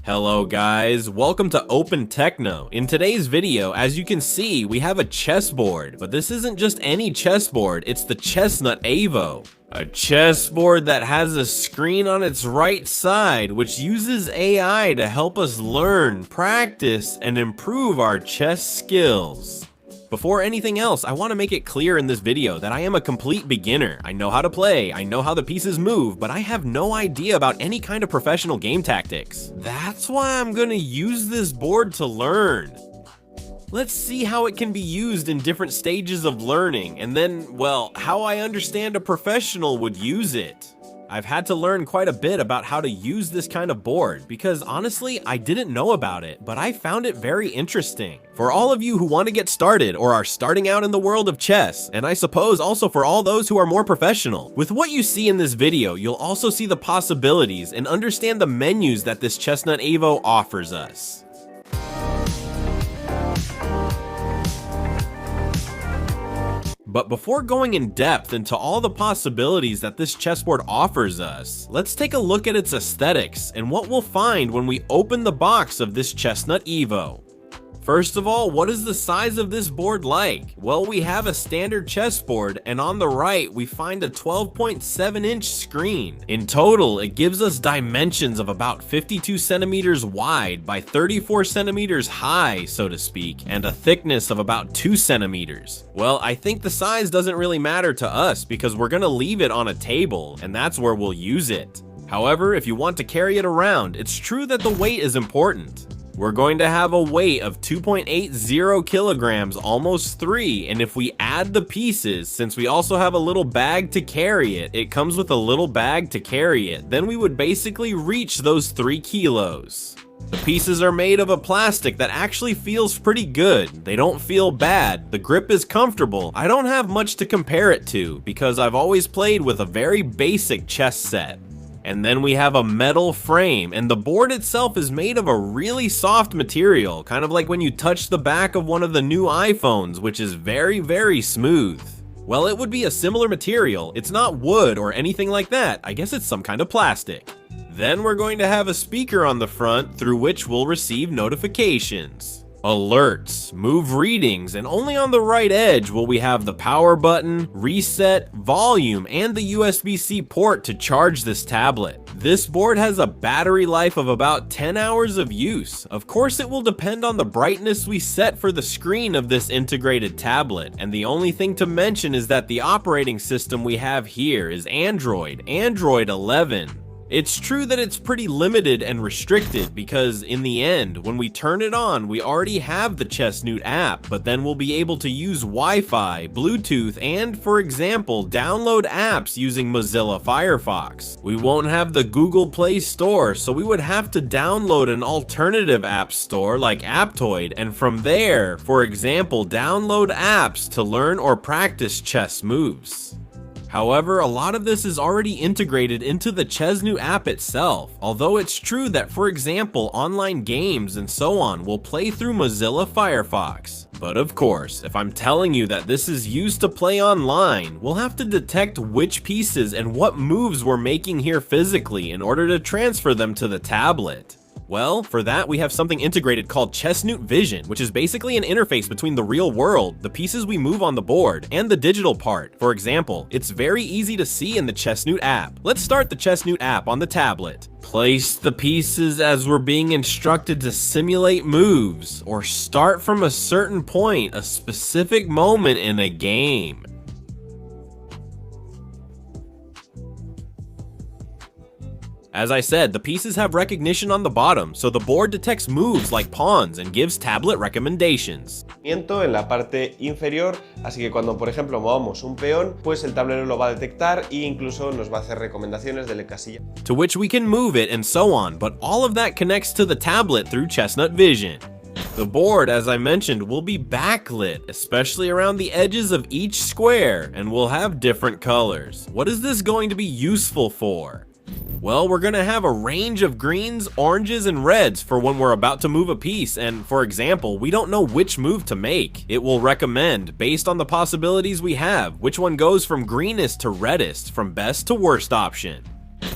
Hello guys, welcome to Open Techno. In today's video, as you can see, we have a chessboard, but this isn't just any chessboard, it's the CHESSNUT EVO. A chessboard that has a screen on its right side, which uses AI to help us learn, practice, and improve our chess skills. Before anything else, I want to make it clear in this video that I am a complete beginner. I know how to play, I know how the pieces move, but I have no idea about any kind of professional game tactics. That's why I'm gonna use this board to learn. Let's see how it can be used in different stages of learning, and then, well, how I understand a professional would use it. I've had to learn quite a bit about how to use this kind of board because honestly, I didn't know about it, but I found it very interesting. For all of you who want to get started or are starting out in the world of chess, and I suppose also for all those who are more professional, with what you see in this video, you'll also see the possibilities and understand the menus that this CHESSNUT EVO offers us. But before going in depth into all the possibilities that this chessboard offers us, let's take a look at its aesthetics and what we'll find when we open the box of this CHESSNUT EVO. First of all, what is the size of this board like? Well, we have a standard chessboard, and on the right, we find a 12.7-inch screen. In total, it gives us dimensions of about 52 centimeters wide by 34 centimeters high, so to speak, and a thickness of about 2 centimeters. Well, I think the size doesn't really matter to us because we're gonna leave it on a table, and that's where we'll use it. However, if you want to carry it around, it's true that the weight is important. We're going to have a weight of 2.80 kilograms, almost 3, and if we add the pieces, since we also have a little bag to carry it, it comes with a little bag to carry it, then we would basically reach those 3 kilos. The pieces are made of a plastic that actually feels pretty good. They don't feel bad, the grip is comfortable. I don't have much to compare it to, because I've always played with a very basic chess set. And then we have a metal frame, and the board itself is made of a really soft material, kind of like when you touch the back of one of the new iPhones, which is very smooth. Well, it would be a similar material. It's not wood or anything like that. I guess it's some kind of plastic. Then we're going to have a speaker on the front through which we'll receive notifications, alerts, move readings, and only on the right edge will we have the power button, reset, volume, and the USB-C port to charge this tablet. This board has a battery life of about 10 hours of use. Of course, it will depend on the brightness we set for the screen of this integrated tablet, and the only thing to mention is that the operating system we have here is Android 11. It's true that it's pretty limited and restricted because in the end, when we turn it on, we already have the CHESSNUT app, but then we'll be able to use Wi-Fi, Bluetooth, and for example, download apps using Mozilla Firefox. We won't have the Google Play Store, so we would have to download an alternative app store like Aptoide, and from there, for example, download apps to learn or practice chess moves. However, a lot of this is already integrated into the CHESSNUT app itself, although it's true that, for example, online games and so on will play through Mozilla Firefox. But of course, if I'm telling you that this is used to play online, we'll have to detect which pieces and what moves we're making here physically in order to transfer them to the tablet. Well, for that we have something integrated called CHESSNUT Vision, which is basically an interface between the real world, the pieces we move on the board, and the digital part. For example, it's very easy to see in the CHESSNUT app. Let's start the CHESSNUT app on the tablet. Place the pieces as we're being instructed to simulate moves, or start from a certain point, a specific moment in a game. As I said, the pieces have recognition on the bottom, so the board detects moves like pawns and gives tablet recommendations. En la parte inferior, así que cuando por ejemplo movamos un peón, pues el tablero lo va a detectar e incluso nos va a hacer recomendaciones de la casilla. To which we can move it and so on, but all of that connects to the tablet through CHESSNUT Vision. The board, as I mentioned, will be backlit, especially around the edges of each square, and will have different colors. What is this going to be useful for? Well, we're gonna have a range of greens, oranges, and reds for when we're about to move a piece, and for example, we don't know which move to make. It will recommend, based on the possibilities we have, which one goes from greenest to reddest, from best to worst option.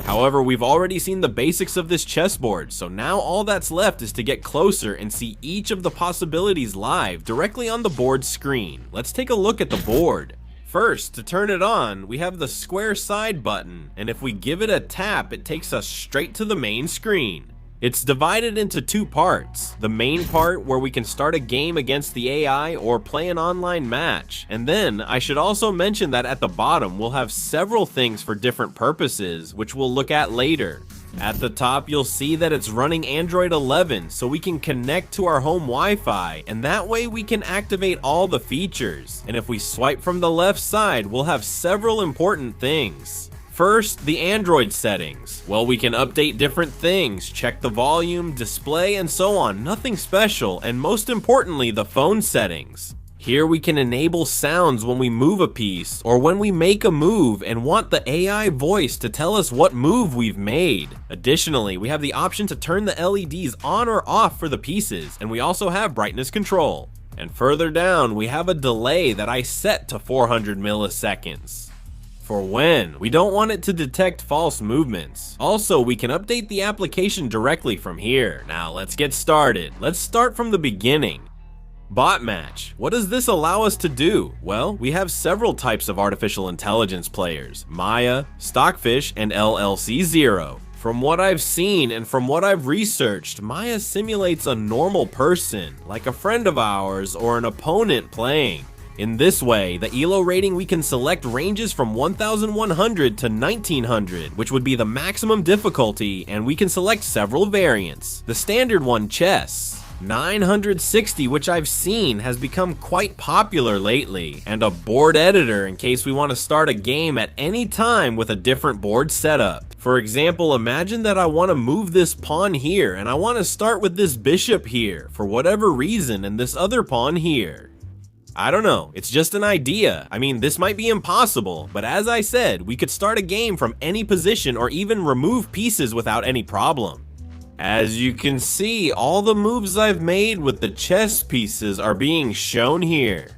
However, we've already seen the basics of this chessboard, so now all that's left is to get closer and see each of the possibilities live directly on the board screen. Let's take a look at the board. First, to turn it on, we have the square side button, and if we give it a tap, it takes us straight to the main screen. It's divided into two parts. The main part where we can start a game against the AI or play an online match. And then I should also mention that at the bottom we'll have several things for different purposes, which we'll look at later. At the top you'll see that it's running Android 11, so we can connect to our home Wi-Fi, and that way we can activate all the features. And if we swipe from the left side, we'll have several important things. First, the Android settings. Well, we can update different things, check the volume, display, and so on. Nothing special, and most importantly, the phone settings. Here we can enable sounds when we move a piece, or when we make a move and want the AI voice to tell us what move we've made. Additionally, we have the option to turn the LEDs on or off for the pieces, and we also have brightness control. And further down, we have a delay that I set to 400 milliseconds. For when we don't want it to detect false movements. Also, we can update the application directly from here. Now let's get started. Let's start from the beginning. Bot match. What does this allow us to do? Well, we have several types of artificial intelligence players: Maya, Stockfish, and LLC0. From what I've seen and from what I've researched, Maya simulates a normal person, like a friend of ours or an opponent playing. In this way, the ELO rating we can select ranges from 1100 to 1900, which would be the maximum difficulty, and we can select several variants. The standard one, Chess. 960, which I've seen has become quite popular lately, and a board editor in case we want to start a game at any time with a different board setup. For example, imagine that I want to move this pawn here, and I want to start with this bishop here, for whatever reason, and this other pawn here. I don't know, it's just an idea. I mean, this might be impossible, but as I said, we could start a game from any position or even remove pieces without any problem. As you can see, all the moves I've made with the chess pieces are being shown here.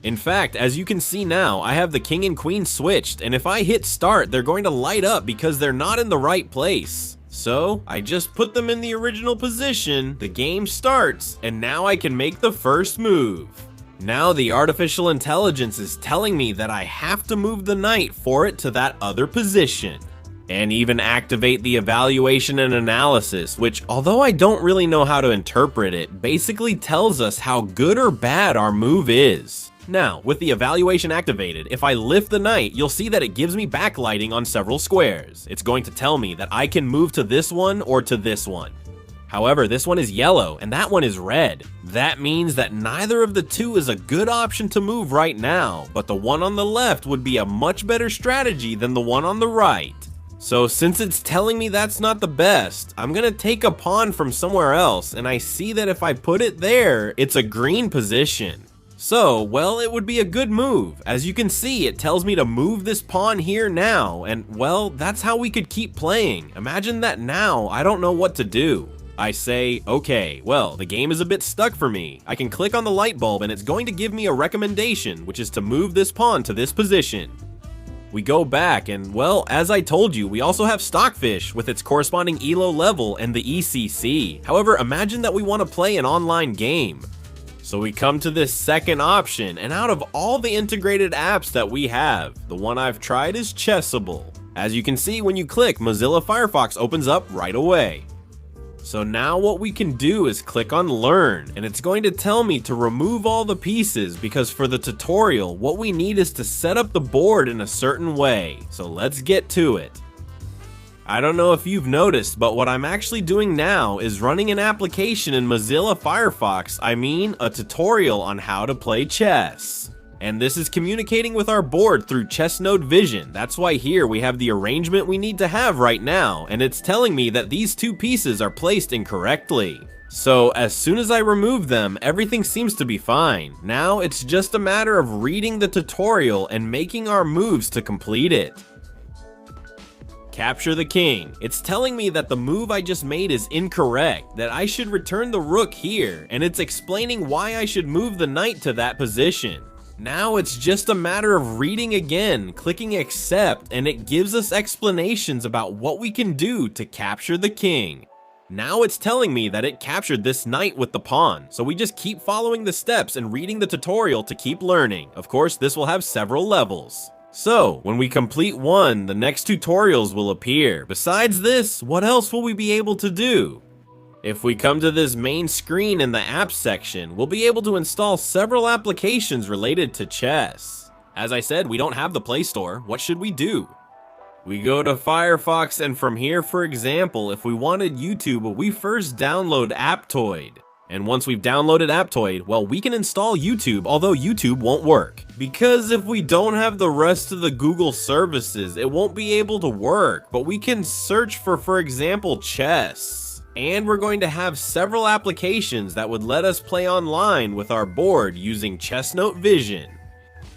In fact, as you can see now, I have the king and queen switched, and if I hit start, they're going to light up because they're not in the right place. So, I just put them in the original position, the game starts, and now I can make the first move. Now the artificial intelligence is telling me that I have to move the knight for it to that other position. And even activate the evaluation and analysis, which, although I don't really know how to interpret it, basically tells us how good or bad our move is. Now, with the evaluation activated, if I lift the knight, you'll see that it gives me backlighting on several squares. It's going to tell me that I can move to this one or to this one. However, this one is yellow and that one is red. That means that neither of the two is a good option to move right now, but the one on the left would be a much better strategy than the one on the right. So since it's telling me that's not the best, I'm gonna take a pawn from somewhere else, and I see that if I put it there, it's a green position. So, well, it would be a good move. As you can see, it tells me to move this pawn here now, and well, that's how we could keep playing. Imagine that now, I don't know what to do. I say, okay, well, the game is a bit stuck for me. I can click on the light bulb and it's going to give me a recommendation, which is to move this pawn to this position. We go back and, well, as I told you, we also have Stockfish with its corresponding ELO level and the ECC. However, imagine that we want to play an online game. So we come to this second option, and out of all the integrated apps that we have, the one I've tried is Chessable. As you can see, when you click, Mozilla Firefox opens up right away. So now what we can do is click on Learn, and it's going to tell me to remove all the pieces because for the tutorial, what we need is to set up the board in a certain way. So let's get to it. I don't know if you've noticed, but what I'm actually doing now is running an application in Mozilla Firefox, I mean a tutorial on how to play chess. And this is communicating with our board through CHESSNUT Vision. That's why here we have the arrangement we need to have right now, and it's telling me that these two pieces are placed incorrectly. So as soon as I remove them, everything seems to be fine. Now it's just a matter of reading the tutorial and making our moves to complete it. Capture the king. It's telling me that the move I just made is incorrect, that I should return the rook here, and it's explaining why I should move the knight to that position. Now it's just a matter of reading again, clicking accept, and it gives us explanations about what we can do to capture the king. Now it's telling me that it captured this knight with the pawn, so we just keep following the steps and reading the tutorial to keep learning. Of course, this will have several levels. So, when we complete one, the next tutorials will appear. Besides this, what else will we be able to do? If we come to this main screen in the apps section, we'll be able to install several applications related to chess. As I said, we don't have the Play Store. What should we do? We go to Firefox, and from here, for example, if we wanted YouTube, we first download Aptoide. And once we've downloaded Aptoide, well, we can install YouTube, although YouTube won't work. Because if we don't have the rest of the Google services, it won't be able to work, but we can search for example, chess. And we're going to have several applications that would let us play online with our board using CHESSNUT Vision.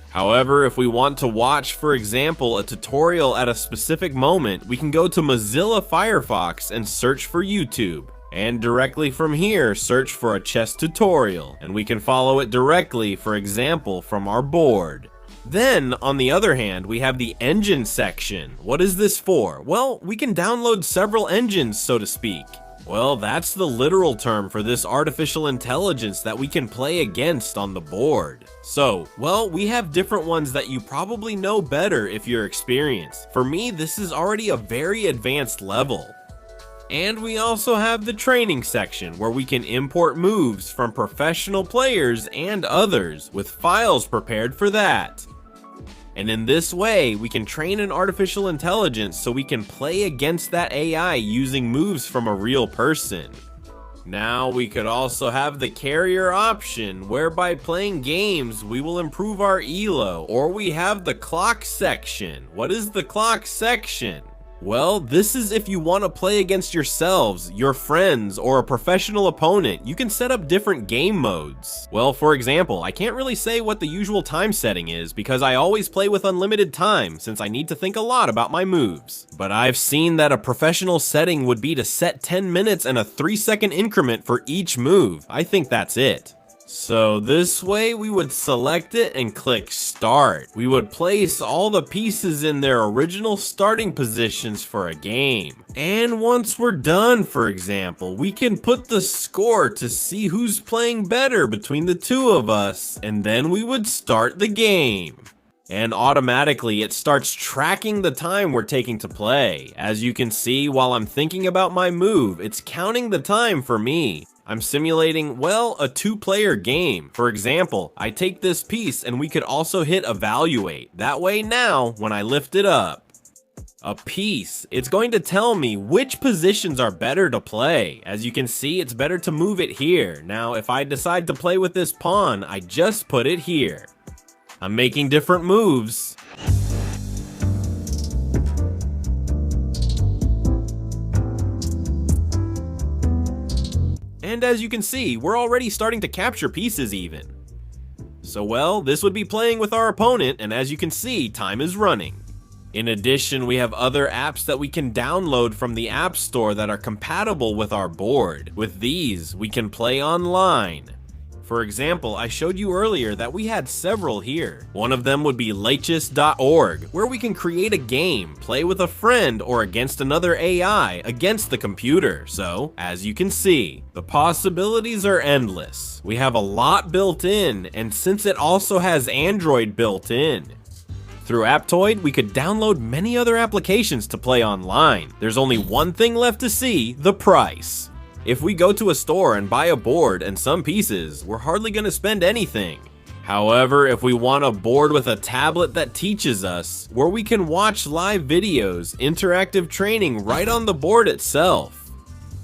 However, if we want to watch, for example, a tutorial at a specific moment, we can go to Mozilla Firefox and search for YouTube. And directly from here, search for a chess tutorial, and we can follow it directly, for example, from our board. Then, on the other hand, we have the engine section. What is this for? Well, we can download several engines, so to speak. Well, that's the literal term for this artificial intelligence that we can play against on the board. So, well, we have different ones that you probably know better if you're experienced. For me, this is already a very advanced level. And we also have the training section where we can import moves from professional players and others with files prepared for that. And in this way, we can train an artificial intelligence so we can play against that AI using moves from a real person. Now we could also have the carrier option, whereby playing games we will improve our ELO, or we have the clock section. What is the clock section? Well, this is if you want to play against yourselves, your friends, or a professional opponent. You can set up different game modes. Well, for example, I can't really say what the usual time setting is because I always play with unlimited time since I need to think a lot about my moves. But I've seen that a professional setting would be to set 10 minutes and a 3-second increment for each move. I think that's it. So this way we would select it and click start. We would place all the pieces in their original starting positions for a game. And once we're done, for example, we can put the score to see who's playing better between the two of us, and then we would start the game. And automatically it starts tracking the time we're taking to play. As you can see, while I'm thinking about my move, it's counting the time for me. I'm simulating, well, a 2-player game. For example, I take this piece and we could also hit evaluate. That way now, when I lift it up, a piece, it's going to tell me which positions are better to play. As you can see, it's better to move it here. Now, if I decide to play with this pawn, I just put it here. I'm making different moves. And as you can see, we're already starting to capture pieces even. So well, this would be playing with our opponent, and as you can see, time is running. In addition, we have other apps that we can download from the App Store that are compatible with our board. With these, we can play online. For example, I showed you earlier that we had several here. One of them would be Leches.org, where we can create a game, play with a friend, or against another AI against the computer. So, as you can see, the possibilities are endless. We have a lot built in, and since it also has Android built in, through Aptoide, we could download many other applications to play online. There's only one thing left to see, the price. If we go to a store and buy a board and some pieces, we're hardly going to spend anything. However, if we want a board with a tablet that teaches us, where we can watch live videos, interactive training right on the board itself.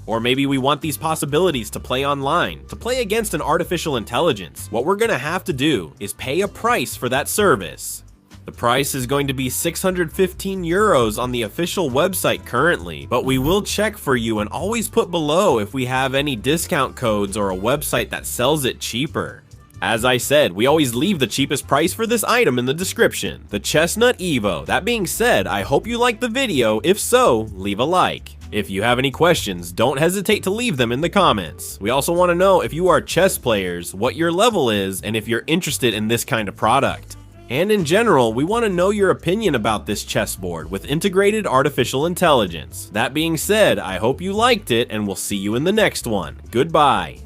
Or maybe we want these possibilities to play online, to play against an artificial intelligence, what we're going to have to do is pay a price for that service. The price is going to be 615 euros on the official website currently, but we will check for you and always put below if we have any discount codes or a website that sells it cheaper. As I said, we always leave the cheapest price for this item in the description, the CHESSNUT EVO. That being said, I hope you liked the video. If so, leave a like. If you have any questions, don't hesitate to leave them in the comments. We also want to know if you are chess players, what your level is, and if you're interested in this kind of product. And in general, we want to know your opinion about this chessboard with integrated artificial intelligence. That being said, I hope you liked it, and we'll see you in the next one. Goodbye.